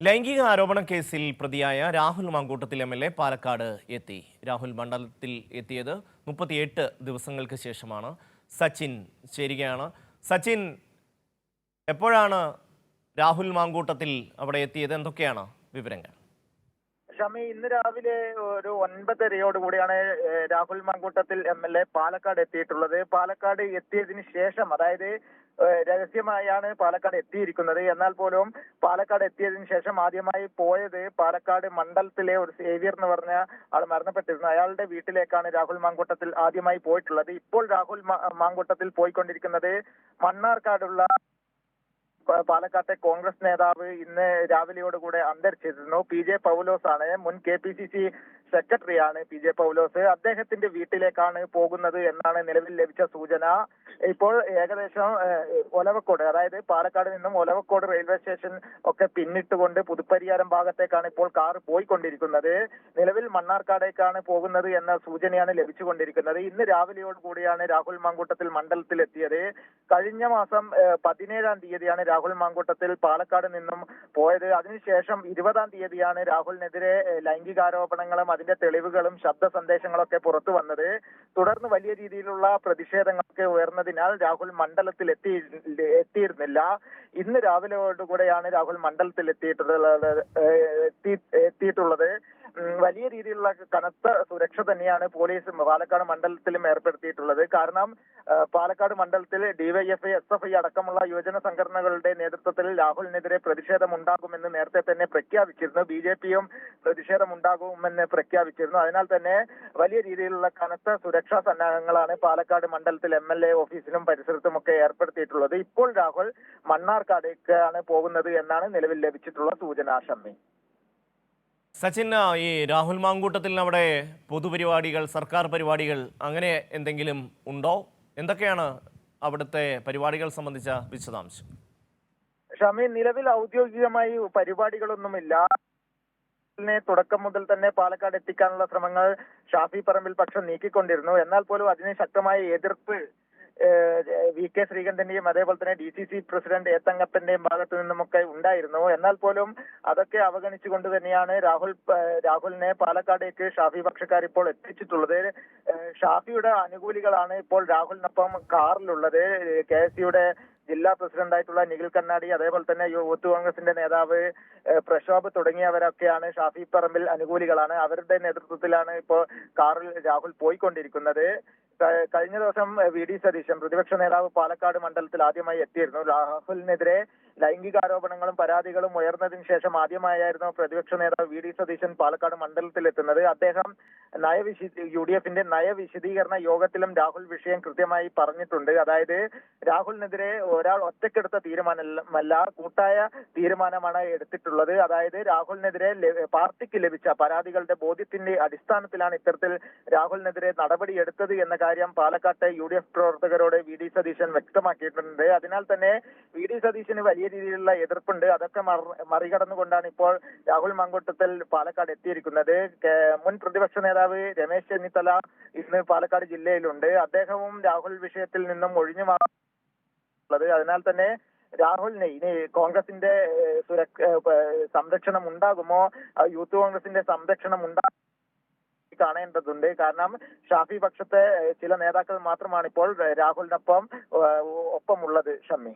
ലൈംഗിക ആരോപണ കേസിൽ പ്രതിയായ രാഹുൽ മാങ്കൂട്ടത്തിൽ എം.എൽ.എ പാലക്കാട് എത്തി. രാഹുൽ മണ്ഡലത്തിൽ എത്തിയത് 38 ദിവസങ്ങൾക്ക് ശേഷമാണ്. സച്ചിൻ ചേരുകയാണ്. സച്ചിൻ, എപ്പോഴാണ് രാഹുൽ മാങ്കൂട്ടത്തിൽ അവിടെ എത്തിയത്? എന്തൊക്കെയാണ് വിവരങ്ങൾ? ഷമി, ഇന്ന് രാവിലെ ഒരു 9:30 രാഹുൽ മാങ്കൂട്ടത്തിൽ എം.എൽ.എ പാലക്കാട് എത്തിയിട്ടുള്ളത്. പാലക്കാട് എത്തിയതിന് ശേഷം, അതായത് രഹസ്യമായാണ് പാലക്കാട് എത്തിയിരിക്കുന്നത്. എന്നാൽ പോലും പാലക്കാട് എത്തിയതിനു ശേഷം ആദ്യമായി പോയത് പാലക്കാട് മണ്ഡലത്തിലെ ഒരു സേവ്യർ എന്ന് പറഞ്ഞ ആൾ മരണപ്പെട്ടിരുന്നു. അയാളുടെ വീട്ടിലേക്കാണ് രാഹുൽ മാങ്കൂട്ടത്തിൽ ആദ്യമായി പോയിട്ടുള്ളത്. ഇപ്പോൾ രാഹുൽ മാങ്കൂട്ടത്തിൽ പോയിക്കൊണ്ടിരിക്കുന്നത് മണ്ണാർക്കാടുള്ള പാലക്കാട്ടെ കോൺഗ്രസ് നേതാവ് ഇന്ന് രാവിലെയോടുകൂടെ അന്തരിച്ചിരുന്നു. പി.ജെ. പൗലോസ് ആണ്. മുൻ KPCC സെക്രട്ടറിയാണ് പി.ജെ. പൗലോസ്. അദ്ദേഹത്തിന്റെ വീട്ടിലേക്കാണ് പോകുന്നത് എന്നാണ് നിലവിൽ ലഭിച്ച സൂചന. ഇപ്പോൾ ഏകദേശം ഒലവക്കോട്, അതായത് പാലക്കാട് നിന്നും ഒലവക്കോട് റെയിൽവേ സ്റ്റേഷൻ ഒക്കെ പിന്നിട്ടുകൊണ്ട് പുതുപ്പരിയാരം ഭാഗത്തേക്കാണ് ഇപ്പോൾ കാർ പോയിക്കൊണ്ടിരിക്കുന്നത്. നിലവിൽ മണ്ണാർക്കാടേക്കാണ് പോകുന്നത് എന്ന സൂചനയാണ് ലഭിച്ചുകൊണ്ടിരിക്കുന്നത്. ഇന്ന് രാവിലെയോടുകൂടിയാണ് രാഹുൽ മാങ്കൂട്ടത്തിൽ മണ്ഡലത്തിൽ എത്തിയത്. കഴിഞ്ഞ മാസം 17-ാം തീയതിയാണ് രാഹുൽ മാങ്കൂട്ടത്തിൽ പാലക്കാട് നിന്നും പോയത്. അതിനുശേഷം 20-ാം തീയതിയാണ് രാഹുലിനെതിരെ ലൈംഗികാരോപണങ്ങളും അതിന്റെ തെളിവുകളും ശബ്ദ സന്ദേശങ്ങളൊക്കെ പുറത്തു വന്നത്. തുടർന്ന് വലിയ രീതിയിലുള്ള പ്രതിഷേധങ്ങളൊക്കെ ഉയർന്നതിനാൽ രാഹുൽ മണ്ഡലത്തിൽ എത്തിയിരുന്നില്ല. ഇന്ന് രാവിലെയോടുകൂടെയാണ് രാഹുൽ മണ്ഡലത്തിൽ എത്തിയിട്ടുള്ളത്. വലിയ രീതിയിലുള്ള കനത്ത സുരക്ഷ തന്നെയാണ് പോലീസ് പാലക്കാട് മണ്ഡലത്തിലും ഏർപ്പെടുത്തിയിട്ടുള്ളത്. കാരണം പാലക്കാട് മണ്ഡലത്തിൽ DYFI, SFI അടക്കമുള്ള യുവജന സംഘടനകളുടെ നേതൃത്വത്തിൽ രാഹുലിനെതിരെ പ്രതിഷേധമുണ്ടാകുമെന്ന് നേരത്തെ തന്നെ പ്രഖ്യാപിച്ചിരുന്നു. BJPയും പ്രതിഷേധമുണ്ടാകുമെന്ന് പ്രഖ്യാപിച്ചിരുന്നു. അതിനാൽ തന്നെ വലിയ രീതിയിലുള്ള കനത്ത സുരക്ഷാ സന്നാഹങ്ങളാണ് പാലക്കാട് മണ്ഡലത്തിൽ MLA ഓഫീസിലും പരിസരത്തുമൊക്കെ ഏർപ്പെടുത്തിയിട്ടുള്ളത്. ഇപ്പോൾ രാഹുൽ മണ്ണാർക്കാടേക്കാണ് പോകുന്നത് എന്നാണ് നിലവിൽ ലഭിച്ചിട്ടുള്ള സൂചന. ഷമ്മി, സച്ചിൻ, ഈ രാഹുൽ മാങ്കൂട്ടത്തിന് അവിടെ പൊതുപരിപാടികൾ, സർക്കാർ പരിപാടികൾ അങ്ങനെ എന്തെങ്കിലും ഉണ്ടോ? എന്തൊക്കെയാണ് അവിടുത്തെ പരിപാടികൾ സംബന്ധിച്ച വിശദാംശം? ഷമി, നിലവിൽ ഔദ്യോഗികമായി പരിപാടികളൊന്നുമില്ല. തുടക്കം മുതൽ തന്നെ പാലക്കാട് എത്തിക്കാനുള്ള ശ്രമങ്ങൾ ഷാഫി പറമ്പിൽ പക്ഷം നീക്കിക്കൊണ്ടിരുന്നു. എന്നാൽ പോലും അതിന് ശക്തമായ എതിർപ്പ് VK ശ്രീകണ്ഠന്റെയും അതേപോലെ തന്നെ DCC പ്രസിഡന്റ് A തങ്കപ്പന്റെയും ഭാഗത്തു നിന്നുമൊക്കെ ഉണ്ടായിരുന്നു. എന്നാൽ പോലും അതൊക്കെ അവഗണിച്ചുകൊണ്ട് തന്നെയാണ് രാഹുലിനെ പാലക്കാടേക്ക് ഷാഫി പക്ഷക്കാർ ഇപ്പോൾ എത്തിച്ചിട്ടുള്ളത്. ഷാഫിയുടെ അനുകൂലികളാണ് ഇപ്പോൾ രാഹുലിനൊപ്പം കാറിലുള്ളത്. KSUയുടെ ജില്ലാ പ്രസിഡന്റായിട്ടുള്ള നിഖിൽ കണ്ണാടി, അതേപോലെ തന്നെ യൂത്ത് കോൺഗ്രസിന്റെ നേതാവ് പ്രശോഭ് തുടങ്ങിയവരൊക്കെയാണ് ഷാഫി പറമ്പിൽ അനുകൂലികളാണ്. അവരുടെ നേതൃത്വത്തിലാണ് ഇപ്പോൾ കാറിൽ രാഹുൽ പോയിക്കൊണ്ടിരിക്കുന്നത്. കഴിഞ്ഞ ദിവസം VD സതീശൻ, പ്രതിപക്ഷ നേതാവ്, പാലക്കാട് മണ്ഡലത്തിൽ ആദ്യമായി എത്തിയിരുന്നു. രാഹുലിനെതിരെ ലൈംഗികാരോപണങ്ങളും പരാതികളും ഉയർന്നതിന് ശേഷം ആദ്യമായായിരുന്നു പ്രതിപക്ഷ നേതാവ് VD സതീശൻ പാലക്കാട് മണ്ഡലത്തിൽ എത്തുന്നത്. അദ്ദേഹം UDFന്റെ നയവിശദീകരണ യോഗത്തിലും രാഹുൽ വിഷയം കൃത്യമായി പറഞ്ഞിട്ടുണ്ട്. അതായത് രാഹുലിനെതിരെ ഒരാൾ ഒറ്റക്കെടുത്ത തീരുമാനമല്ല, കൂട്ടായ തീരുമാനമാണ് എടുത്തിട്ടുള്ളത്. അതായത് രാഹുലിനെതിരെ പാർട്ടിക്ക് ലഭിച്ച പരാതികളുടെ ബോധ്യത്തിന്റെ അടിസ്ഥാനത്തിലാണ് ഇത്തരത്തിൽ രാഹുലിനെതിരെ നടപടി എടുത്തത് എന്ന കാര്യം പാലക്കാട്ടെ UDF പ്രവർത്തകരോട് VD സതീശൻ വ്യക്തമാക്കിയിട്ടുണ്ട്. അതിനാൽ തന്നെ VD സതീശന് വലിയ രീതിയിലുള്ള എതിർപ്പുണ്ട്. അതൊക്കെ മറികടന്നുകൊണ്ടാണ് ഇപ്പോൾ രാഹുൽ മാങ്കൂട്ടത്തിൽ പാലക്കാട് എത്തിയിരിക്കുന്നത്. മുൻ പ്രതിപക്ഷ നേതാവ് രമേശ് ചെന്നിത്തല ഇന്ന് പാലക്കാട് ജില്ലയിലുണ്ട്. അദ്ദേഹവും രാഹുൽ വിഷയത്തിൽ നിന്നും ഒഴിഞ്ഞു മാറുന്നത്. അതിനാൽ തന്നെ രാഹുലിന് ഇനി കോൺഗ്രസിന്റെ സംരക്ഷണം ഉണ്ടാകുമോ, യൂത്ത് കോൺഗ്രസിന്റെ സംരക്ഷണം കാണേണ്ടതുണ്ട്. കാരണം ഷാഫി പക്ഷത്തെ ചില നേതാക്കൾ മാത്രമാണ് ഇപ്പോൾ രാഹുലിനൊപ്പം ഒപ്പമുള്ളത്. ഷമ്മി.